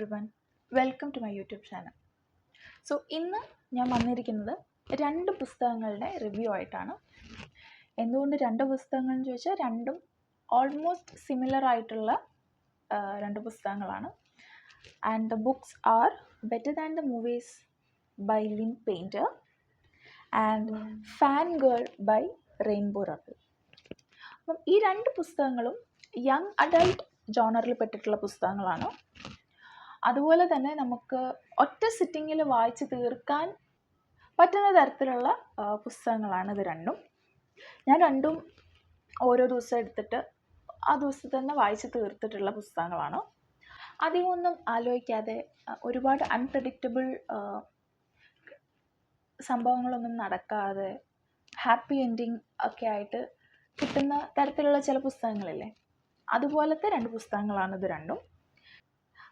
everyone, welcome to my YouTube channel. So ഇന്ന് ഞാൻ വന്നിരിക്കുന്നത് രണ്ട് പുസ്തകങ്ങളുടെ റിവ്യൂ ആയിട്ടാണ്. എന്തുകൊണ്ട് രണ്ട് പുസ്തകങ്ങൾ എന്ന് ചോദിച്ചാൽ രണ്ടും ഓൾമോസ്റ്റ് സിമിലർ ആയിട്ടുള്ള രണ്ട് പുസ്തകങ്ങളാണ്. And the books are better than the movies by Lynn Painter and fan girl by Rainbow Rowell. അപ്പം ഈ രണ്ട് പുസ്തകങ്ങളും യങ് അഡൾട്ട് ജോണറിൽ പെട്ടിട്ടുള്ള പുസ്തകങ്ങളാണ്. അതുപോലെ തന്നെ നമുക്ക് ഒറ്റ സിറ്റിങ്ങിൽ വായിച്ച് തീർക്കാൻ പറ്റുന്ന തരത്തിലുള്ള പുസ്തകങ്ങളാണ് ഇത് രണ്ടും. ഞാൻ രണ്ടും ഓരോ ദിവസം എടുത്തിട്ട് ആ ദിവസത്തിൽ തന്നെ വായിച്ച് തീർത്തിട്ടുള്ള പുസ്തകങ്ങളാണ്. അധികമൊന്നും ആലോചിക്കാതെ ഒരുപാട് അൺപ്രഡിക്റ്റബിൾ സംഭവങ്ങളൊന്നും നടക്കാതെ ഹാപ്പി എൻഡിങ് ഒക്കെ ആയിട്ട് കിട്ടുന്ന തരത്തിലുള്ള ചില പുസ്തകങ്ങളില്ലേ, അതുപോലത്തെ രണ്ട് പുസ്തകങ്ങളാണ് ഇത് രണ്ടും.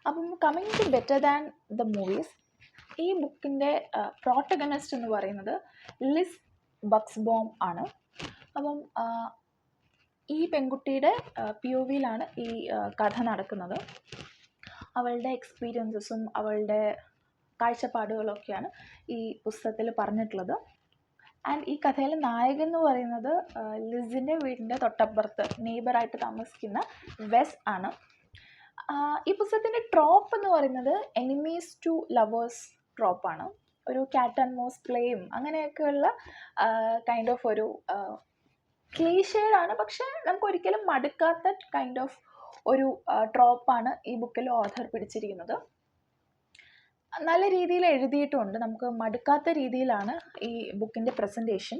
അപ്പം coming to better than the movies, ഈ ബുക്കിൻ്റെ പ്രോട്ടഗണിസ്റ്റ് എന്ന് പറയുന്നത് ലിസ് ബക്സ്ബോം ആണ്. അപ്പം ഈ പെൺകുട്ടിയുടെ POVയിലാണ് ഈ കഥ നടക്കുന്നത്. അവളുടെ എക്സ്പീരിയൻസസും അവളുടെ കാഴ്ചപ്പാടുകളൊക്കെയാണ് ഈ പുസ്തകത്തിൽ പറഞ്ഞിട്ടുള്ളത്. ആൻഡ് ഈ കഥയിലെ നായകൻ എന്ന് പറയുന്നത് ലിസിൻ്റെ വീടിൻ്റെ തൊട്ടപ്പുറത്ത് നെയ്ബറായിട്ട് താമസിക്കുന്ന വെസ് ആണ്. ഈ പുസ്തകത്തിൻ്റെ ട്രോപ്പ് എന്ന് പറയുന്നത് എനിമീസ് ടു ലവേഴ്സ് ട്രോപ്പാണ്. ഒരു ക്യാറ്റ് ആൻഡ് മൗസ് പ്ലേയും അങ്ങനെയൊക്കെയുള്ള കൈൻഡ് ഓഫ് ഒരു ക്ലീഷേഡാണ്, പക്ഷേ നമുക്ക് ഒരിക്കലും മടുക്കാത്ത കൈൻഡ് ഓഫ് ഒരു ട്രോപ്പാണ് ഈ ബുക്കിൽ ഓഥർ പിടിച്ചിരിക്കുന്നത്. നല്ല രീതിയിൽ എഴുതിയിട്ടുമുണ്ട്, നമുക്ക് മടുക്കാത്ത രീതിയിലാണ് ഈ ബുക്കിൻ്റെ പ്രസൻറ്റേഷൻ.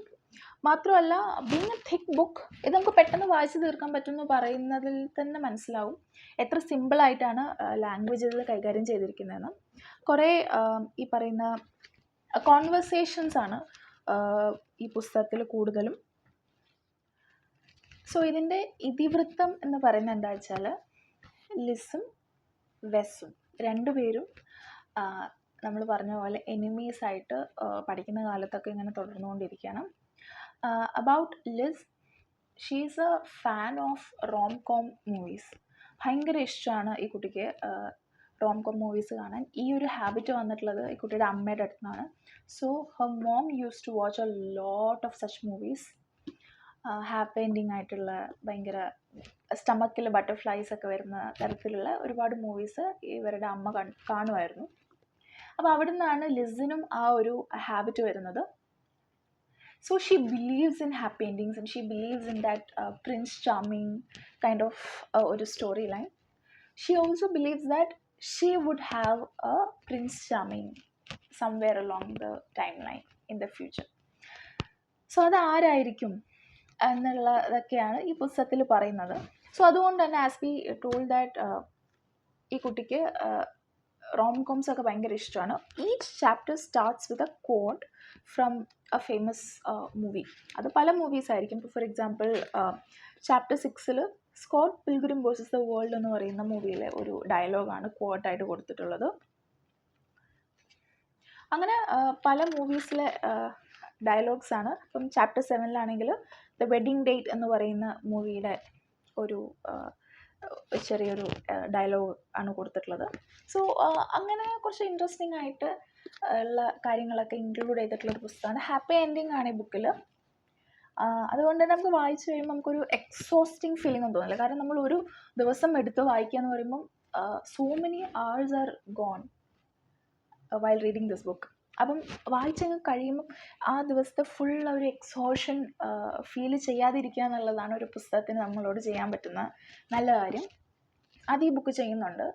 മാത്രമല്ല, ബീങ് എ തിക്ക് ബുക്ക്, ഇത് നമുക്ക് പെട്ടെന്ന് വായിച്ച് തീർക്കാൻ പറ്റുമെന്ന് പറയുന്നതിൽ തന്നെ മനസ്സിലാവും എത്ര സിമ്പിളായിട്ടാണ് ലാംഗ്വേജ് ഇതിൽ കൈകാര്യം ചെയ്തിരിക്കുന്നതെന്ന്. കുറേ ഈ പറയുന്ന കോൺവെർസേഷൻസാണ് ഈ പുസ്തകത്തിൽ കൂടുതലും. സോ ഇതിൻ്റെ ഇതിവൃത്തം എന്ന് പറയുന്നത് എന്താ വെച്ചാൽ, ലിസും വെസ്സും രണ്ടുപേരും നമ്മൾ പറഞ്ഞ പോലെ എനിമീസായിട്ട് പഠിക്കുന്ന കാലത്തൊക്കെ ഇങ്ങനെ തുടർന്നുകൊണ്ടിരിക്കുകയാണ്. About Liz, she is a fan of rom com movies. ഭയങ്കര ഇഷ്ടമാണ് ഈ കുട്ടിക്ക് റോം കോം മൂവീസ് കാണാൻ. ഈ ഒരു ഹാബിറ്റ് വന്നിട്ടുള്ളത് ഈ കുട്ടിയുടെ അമ്മയുടെ അടുത്ത് നിന്നാണ്. So her mom use to watch a lot of such movies. Happy ending ആയിട്ടുള്ള ഭയങ്കര സ്റ്റമക്കിൽ ബട്ടർഫ്ലൈസ് ഒക്കെ വരുന്ന തരത്തിലുള്ള ഒരുപാട് മൂവീസ് ഇവരുടെ അമ്മ കാണുമായിരുന്നു. അപ്പോൾ അവിടെ നിന്നാണ് ലിസിനും ആ ഒരു ഹാബിറ്റ് വരുന്നത്. So she believes in happy endings and she believes in that Prince Charming kind of ഒരു storyline. She also believes that she would have a Prince Charming somewhere along the timeline in the future. So അത് ആരായിരിക്കും എന്നുള്ളതൊക്കെയാണ് ഈ പുസ്തകത്തിൽ പറയുന്നത്. So അതുകൊണ്ട് തന്നെ as we told that ഈ കുട്ടിക്ക് റോം കോംസ് ഒക്കെ ഭയങ്കര ഇഷ്ടമാണ്. Each chapter starts with a quote from a famous movie. അത് പല മൂവീസ് ആയിരിക്കും. ഇപ്പോൾ for example chapter 6 Scott Pilgrim versus the world എന്ന് പറയുന്ന മൂവിയിലെ ഒരു ഡയലോഗാണ് കോട്ടായിട്ട് കൊടുത്തിട്ടുള്ളത്. അങ്ങനെ പല മൂവീസിലെ ഡയലോഗ്സ് ആണ്. ഇപ്പം ചാപ്റ്റർ 7 ദ വെഡിങ് ഡേറ്റ് എന്ന് പറയുന്ന മൂവിയുടെ ഒരു ചെറിയൊരു ഡയലോഗ് ആണ് കൊടുത്തിട്ടുള്ളത്. സോ അങ്ങനെ കുറച്ച് ഇൻട്രസ്റ്റിംഗ് ആയിട്ട് ഉള്ള കാര്യങ്ങളൊക്കെ ഇൻക്ലൂഡ് ചെയ്തിട്ടുള്ളൊരു പുസ്തകമാണ്. ഹാപ്പി എൻഡിങ് ആണ് ഈ ബുക്കിൽ. അതുകൊണ്ട് തന്നെ നമുക്ക് വായിച്ചു കഴിയുമ്പോൾ നമുക്കൊരു എക്സോസ്റ്റിംഗ് ഫീലിംഗ് ഒന്നും തോന്നില്ല. കാരണം നമ്മൾ ഒരു ദിവസം എടുത്ത് വായിക്കുക എന്ന് പറയുമ്പം so many hours are gone while reading this book. അപ്പം വായിച്ചങ്ങ് കഴിയുമ്പം ആ ദിവസത്തെ ഫുൾ ഒരു എക്സോഷൻ ഫീൽ ചെയ്യാതിരിക്കുക എന്നുള്ളതാണ് ഒരു പുസ്തകത്തിന് നമ്മളോട് ചെയ്യാൻ പറ്റുന്ന നല്ല കാര്യം. അത് ഈ ബുക്ക് ചെയ്യുന്നുണ്ട്.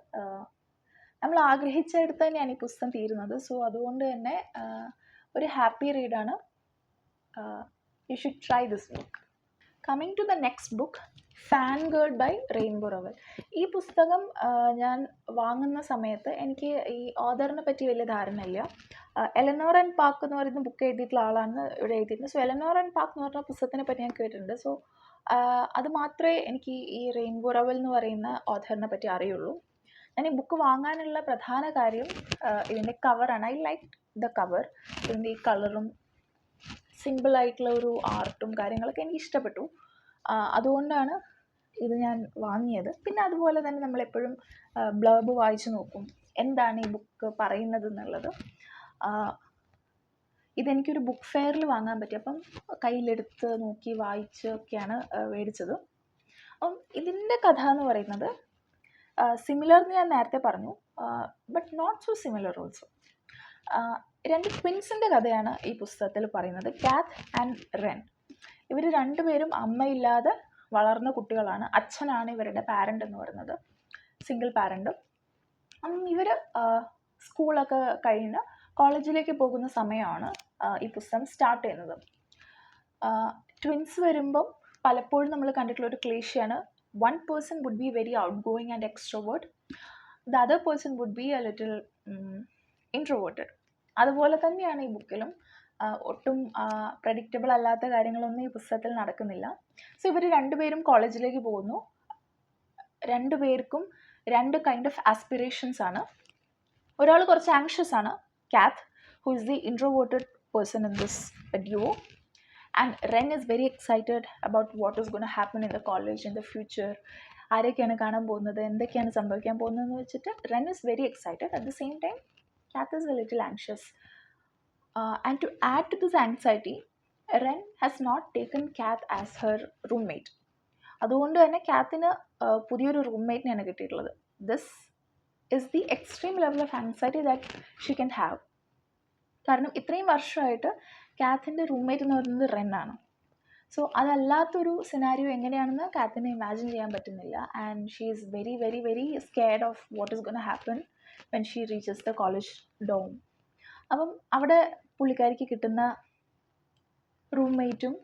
നമ്മൾ ആഗ്രഹിച്ചെടുത്ത് തന്നെയാണ് ഈ പുസ്തകം തീരുന്നത്. സോ അതുകൊണ്ട് തന്നെ ഒരു ഹാപ്പി റീഡാണ്. You should try this book. Coming to the next book, fan girl by Rainbow Rowell. ഈ പുസ്തകം ഞാൻ വാങ്ങുന്ന സമയത്ത് എനിക്ക് ഈ ഓഥറിനെ പറ്റി വലിയ ധാരണയില്ല. എലനോർ ആൻഡ് പാർക്ക് എന്ന് പറയുന്ന ബുക്ക് എഴുതിയിട്ടുള്ള ആളാണ് ഇവിടെ എഴുതിയിട്ടുണ്ട്. സോ എലനോർ ആൻഡ് പാർക്ക് എന്ന് പറഞ്ഞ പുസ്തകത്തിനെ പറ്റി ഞാൻ കേട്ടിട്ടുണ്ട്. സോ അത് മാത്രമേ എനിക്ക് ഈ റെയിൻബോ റവൽ എന്ന് പറയുന്ന ഓഥറിനെ പറ്റി അറിയുള്ളൂ. ഞാൻ ഈ ബുക്ക് വാങ്ങാനുള്ള പ്രധാന കാര്യം ഇതിൻ്റെ കവറാണ്. I like the cover. ഇതിൻ്റെ ഈ കളറും സിമ്പിളായിട്ടുള്ള ഒരു ആർട്ടും കാര്യങ്ങളൊക്കെ എനിക്ക് ഇഷ്ടപ്പെട്ടു. അതുകൊണ്ടാണ് ഇത് ഞാൻ വാങ്ങിയത്. പിന്നെ അതുപോലെ തന്നെ നമ്മളെപ്പോഴും ബ്ലർബ് വായിച്ച് നോക്കും. എന്താണ് ഈ ബുക്ക് പറയുന്നത് എന്നുള്ളത്. ഇതെനിക്കൊരു ബുക്ക് ഫെയറിൽ വാങ്ങാൻ പറ്റി, അപ്പം കയ്യിലെടുത്ത് നോക്കി വായിച്ച് ഒക്കെയാണ് മേടിച്ചത്. അപ്പം ഇതിൻ്റെ കഥ എന്ന് പറയുന്നത് സിമിലർ എന്ന് ഞാൻ നേരത്തെ പറഞ്ഞു, but not so similar also. രണ്ട് ട്വിൻസിൻ്റെ കഥയാണ് ഈ പുസ്തകത്തിൽ പറയുന്നത്, കാത്ത് ആൻഡ് റെൻ. ഇവർ രണ്ടുപേരും അമ്മയില്ലാതെ വളർന്ന കുട്ടികളാണ്. അച്ഛനാണ് ഇവരുടെ പാരൻ്റ് എന്ന് പറയുന്നത്, സിംഗിൾ പാരൻ്റ്. ഇവർ സ്കൂളൊക്കെ കഴിഞ്ഞ് കോളേജിലേക്ക് പോകുന്ന സമയമാണ് ഈ പുസ്തകം സ്റ്റാർട്ട് ചെയ്യുന്നത്. ട്വിൻസ് വരുമ്പം പലപ്പോഴും നമ്മൾ കണ്ടിട്ടുള്ള ഒരു ക്ലീഷയാണ്, one person would be very outgoing and extrovert, the other person would be a little introverted. അതുപോലെ തന്നെയാണ് ഈ ബുക്കിലും. ഒട്ടും പ്രഡിക്റ്റബിൾ അല്ലാത്ത കാര്യങ്ങളൊന്നും ഈ പുസ്തകത്തിൽ നടക്കുന്നില്ല. സോ ഇവർ രണ്ടുപേരും കോളേജിലേക്ക് പോകുന്നു. രണ്ടുപേർക്കും രണ്ട് കൈൻഡ് ഓഫ് ആസ്പിറേഷൻസ് ആണ്. ഒരാൾ കുറച്ച് ആങ്ഷ്യസ് ആണ്, കാത്ത്, who is the introverted person in this duo, and Ren is very excited about what is going to happen in the college in the future. ആരൊക്കെയാണ് കാണാൻ പോകുന്നത്, എന്തൊക്കെയാണ് സംഭവിക്കാൻ പോകുന്നതെന്ന് വെച്ചിട്ട് Ren is very excited. At the same time, Kath is a little anxious. And to add to this anxiety, Ren has not taken Kath as her roommate. അതുകൊണ്ട് തന്നെ കാത്തിന് പുതിയൊരു റൂംമേറ്റിനെയാണ് കിട്ടിയിട്ടുള്ളത്. This is the extreme level of anxiety that she can have. കാരണം ഇത്രയും വർഷമായിട്ട് കാത്തിൻ്റെ roommate എന്ന് പറയുന്നത് Wren ആണ്. സോ അതല്ലാത്തൊരു സിനാരിയോ എങ്ങനെയാണെന്ന് കാത്തിന് ഇമാജിൻ ചെയ്യാൻ പറ്റുന്നില്ല. And she is very very very scared of what is gonna happen when she reaches the college dorm. അപ്പം അവിടെ പുള്ളിക്കാരിക്ക് കിട്ടുന്ന റൂംമേറ്റും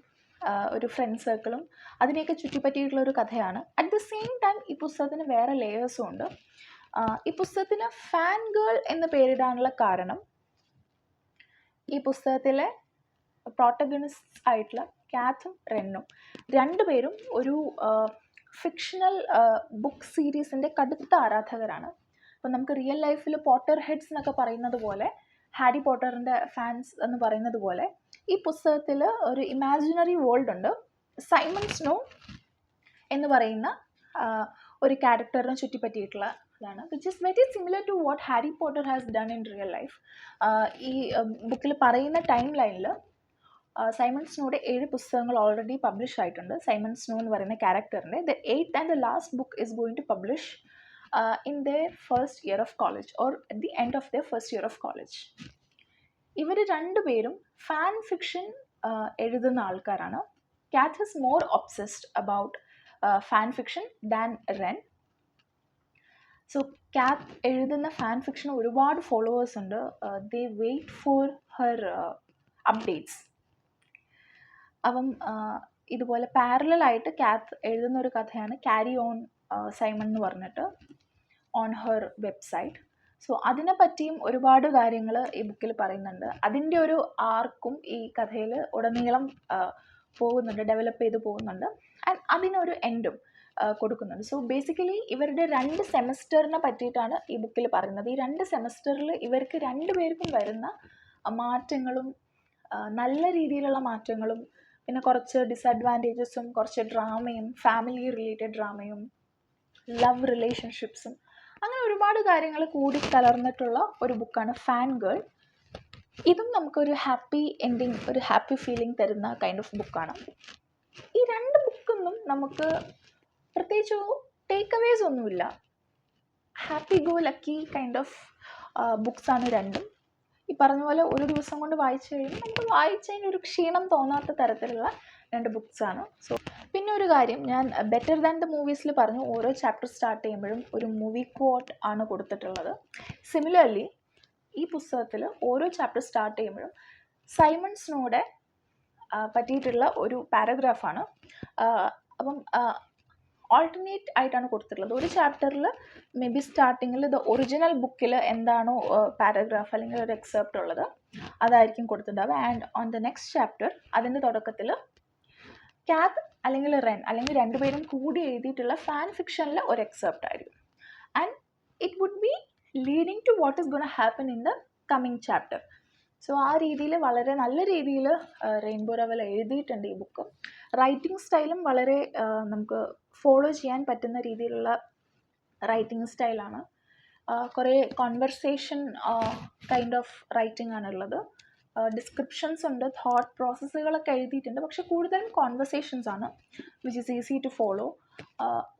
ഒരു ഫ്രണ്ട് സർക്കിളും അതിനെയൊക്കെ ചുറ്റിപ്പറ്റിയിട്ടുള്ളൊരു കഥയാണ്. അറ്റ് ദ സെയിം ടൈം ഈ പുസ്തകത്തിന് വേറെ ലെയേഴ്സും ഉണ്ട്. ഈ പുസ്തകത്തിന് ഫാൻ ഗേൾ എന്ന് പേരിടാനുള്ള കാരണം, ഈ പുസ്തകത്തിലെ പ്രോട്ടഗണിസ്റ്റ് ആയിട്ടുള്ള കാത്തും റെന്നും രണ്ടുപേരും ഒരു ഫിക്ഷണൽ ബുക്ക് സീരീസിൻ്റെ കടുത്ത ആരാധകരാണ്. അപ്പം നമുക്ക് റിയൽ ലൈഫിൽ പോട്ടർ ഹെഡ്സ് എന്നൊക്കെ പറയുന്നത് പോലെ, ഹാരി പോട്ടറിൻ്റെ ഫാൻസ് എന്ന് പറയുന്നത് പോലെ, ഈ പുസ്തകത്തിൽ ഒരു ഇമാജിനറി വേൾഡ് ഉണ്ട്. സൈമൺ സ്നോ എന്ന് പറയുന്ന ഒരു ക്യാരക്ടറിനെ ചുറ്റിപ്പറ്റിയിട്ടുള്ള ഇതാണ്, which is very similar to what Harry Potter has done in real life. ഈ ബുക്കിൽ പറയുന്ന ടൈം ലൈനിൽ സൈമൺ സ്നോയുടെ 7 പുസ്തകങ്ങൾ ഓൾറെഡി പബ്ലിഷ് ആയിട്ടുണ്ട്. സൈമൺ സ്നോ എന്ന് പറയുന്ന ക്യാരക്ടറിൻ്റെ the 8th and the last book is going to publish in their first year of college or at the end of their first year of college. ഇവർ രണ്ടുപേരും fan fiction എഴുതുന്ന ആൾക്കാരാണ്. കാത്ത് is more obsessed about fan fiction than Wren. So കാത്ത് എഴുതുന്ന fan fiction ഒരുപാട് followers ഉണ്ട്. ദേ wait for her updates. അപ്പം ഇതുപോലെ പാരലായിട്ട് കാത്ത് എഴുതുന്ന ഒരു കഥയാണ് ക്യാരി ഓൺ സൈമൺ എന്ന് പറഞ്ഞിട്ട് ഓൺ ഹെർ വെബ്സൈറ്റ്. സോ അതിനെ പറ്റിയും ഒരുപാട് കാര്യങ്ങൾ ഈ ബുക്കിൽ പറയുന്നുണ്ട്. അതിൻ്റെ ഒരു ആർക്കും ഈ കഥയിൽ ഉടനീളം പോകുന്നുണ്ട്, ഡെവലപ്പ് ചെയ്ത് പോകുന്നുണ്ട്. ആൻഡ് അതിനൊരു എൻഡും കൊടുക്കുന്നുണ്ട്. സോ ബേസിക്കലി ഇവരുടെ 2 സെമസ്റ്ററിനെ പറ്റിയിട്ടാണ് ഈ ബുക്കിൽ പറയുന്നത്. ഈ 2 സെമസ്റ്ററിൽ ഇവർക്ക് രണ്ടുപേർക്കും വരുന്ന മാറ്റങ്ങളും നല്ല രീതിയിലുള്ള മാറ്റങ്ങളും പിന്നെ കുറച്ച് ഡിസഡ്വാൻറ്റേജസും കുറച്ച് ഡ്രാമയും ഫാമിലി റിലേറ്റഡ് ഡ്രാമയും ലവ് റിലേഷൻഷിപ്സും അങ്ങനെ ഒരുപാട് കാര്യങ്ങൾ കൂടി കലർന്നിട്ടുള്ള ഒരു ബുക്കാണ് ഫാൻ ഗേൾ. ഇതും നമുക്കൊരു ഹാപ്പി എൻഡിങ്, ഒരു ഹാപ്പി ഫീലിംഗ് തരുന്ന കൈൻഡ് ഓഫ് ബുക്കാണ്. ഈ 2 ബുക്കൊന്നും നമുക്ക് പ്രത്യേകിച്ച് ടേക്ക് അവേസ് ഒന്നുമില്ല. Happy go lucky kind of ബുക്സാണ് രണ്ടും. ഈ പറഞ്ഞ പോലെ ഒരു ദിവസം കൊണ്ട് വായിച്ചു കഴിയുമ്പോൾ നമുക്ക് വായിച്ചതിന് ഒരു ക്ഷീണം തോന്നാത്ത തരത്തിലുള്ള 2 ബുക്സാണ്. സോ പിന്നെ ഒരു കാര്യം, ഞാൻ ബെറ്റർ ദാൻ ദ മൂവീസിൽ പറഞ്ഞു ഓരോ ചാപ്റ്റർ സ്റ്റാർട്ട് ചെയ്യുമ്പോഴും ഒരു മൂവി ക്വോട്ട് ആണ് കൊടുത്തിട്ടുള്ളത്. സിമിലർലി ഈ പുസ്തകത്തിൽ ഓരോ ചാപ്റ്റർ സ്റ്റാർട്ട് ചെയ്യുമ്പോഴും സൈമൺ സ്നോയുടെ പറ്റിയിട്ടുള്ള ഒരു പാരഗ്രാഫാണ്. അപ്പം ഓൾട്ടർനേറ്റ് ആയിട്ടാണ് കൊടുത്തിട്ടുള്ളത്. ഒരു ചാപ്റ്ററിൽ മേ ബി സ്റ്റാർട്ടിങ്ങിൽ ദ ഒറിജിനൽ ബുക്കിൽ എന്താണോ പാരഗ്രാഫ് അല്ലെങ്കിൽ ഒരു എക്സെപ്റ്റ് ഉള്ളത് അതായിരിക്കും കൊടുത്തിട്ടുണ്ടാവുക. And on the next chapter അതിൻ്റെ തുടക്കത്തിൽ കാത്ത് അല്ലെങ്കിൽ റെൻ അല്ലെങ്കിൽ രണ്ടുപേരും കൂടി എഴുതിയിട്ടുള്ള ഫാൻ ഫിക്ഷനിൽ ഒരു എക്സെപ്റ്റ് ആയിരിക്കും. And it would be leading to what is gonna happen in the coming chapter. So ആ രീതിയിൽ വളരെ നല്ല രീതിയിൽ റെയിൻബോ റവൽ എഴുതിയിട്ടുണ്ട് ഈ ബുക്ക്. റൈറ്റിംഗ് സ്റ്റൈലും വളരെ നമുക്ക് ഫോളോ ചെയ്യാൻ പറ്റുന്ന രീതിയിലുള്ള റൈറ്റിംഗ് സ്റ്റൈലാണ്. കുറേ കോൺവെർസേഷൻ കൈൻഡ് ഓഫ് റൈറ്റിംഗ് ആണുള്ളത്. ഡിസ്ക്രിപ്ഷൻസ് ഉണ്ട്, തോട്ട് പ്രോസസ്സുകളൊക്കെ എഴുതിയിട്ടുണ്ട്, പക്ഷെ കൂടുതലും കോൺവെർസേഷൻസ് ആണ്, which is easy to follow.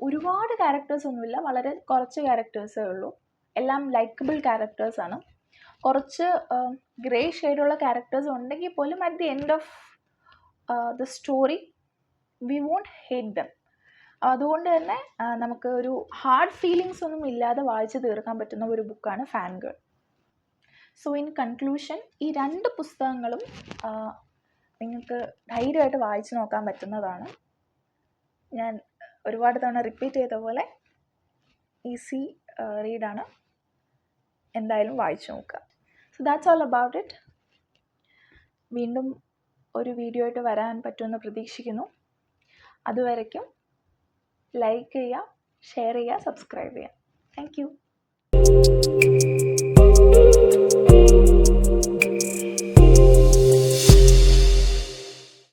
ഒരുപാട് ക്യാരക്ടേഴ്സ് ഒന്നുമില്ല, വളരെ കുറച്ച് ക്യാരക്ടേഴ്സേ ഉള്ളൂ. എല്ലാം ലൈക്കബിൾ ക്യാരക്ടേഴ്സാണ്. കുറച്ച് ഗ്രേ ഷെയ്ഡുള്ള ക്യാരക്ടേഴ്സ് ഉണ്ടെങ്കിൽ പോലും at the end of the story we won't hate them. അതുകൊണ്ട് തന്നെ നമുക്ക് ഒരു ഹാർഡ് ഫീലിങ്സ് ഒന്നും ഇല്ലാതെ വായിച്ച് തീർക്കാൻ പറ്റുന്ന ഒരു ബുക്കാണ് fan girl. So in conclusion, ഈ 2 പുസ്തകങ്ങളും നിങ്ങൾക്ക് ധൈര്യമായിട്ട് വായിച്ച് നോക്കാൻ പറ്റുന്നതാണ്. ഞാൻ ഒരുപാട് തവണ റിപ്പീറ്റ് ചെയ്ത പോലെ ഈസി റീഡാണ്, എന്തായാലും വായിച്ചു നോക്കുക. So that's all about it. വീണ്ടും ഒരു വീഡിയോ ആയിട്ട് വരാൻ പറ്റുമെന്ന് പ്രതീക്ഷിക്കുന്നു. അതുവരയ്ക്കും ലൈക്ക് ചെയ്യുക, ഷെയർ ചെയ്യുക, സബ്സ്ക്രൈബ് ചെയ്യുക. Thank you.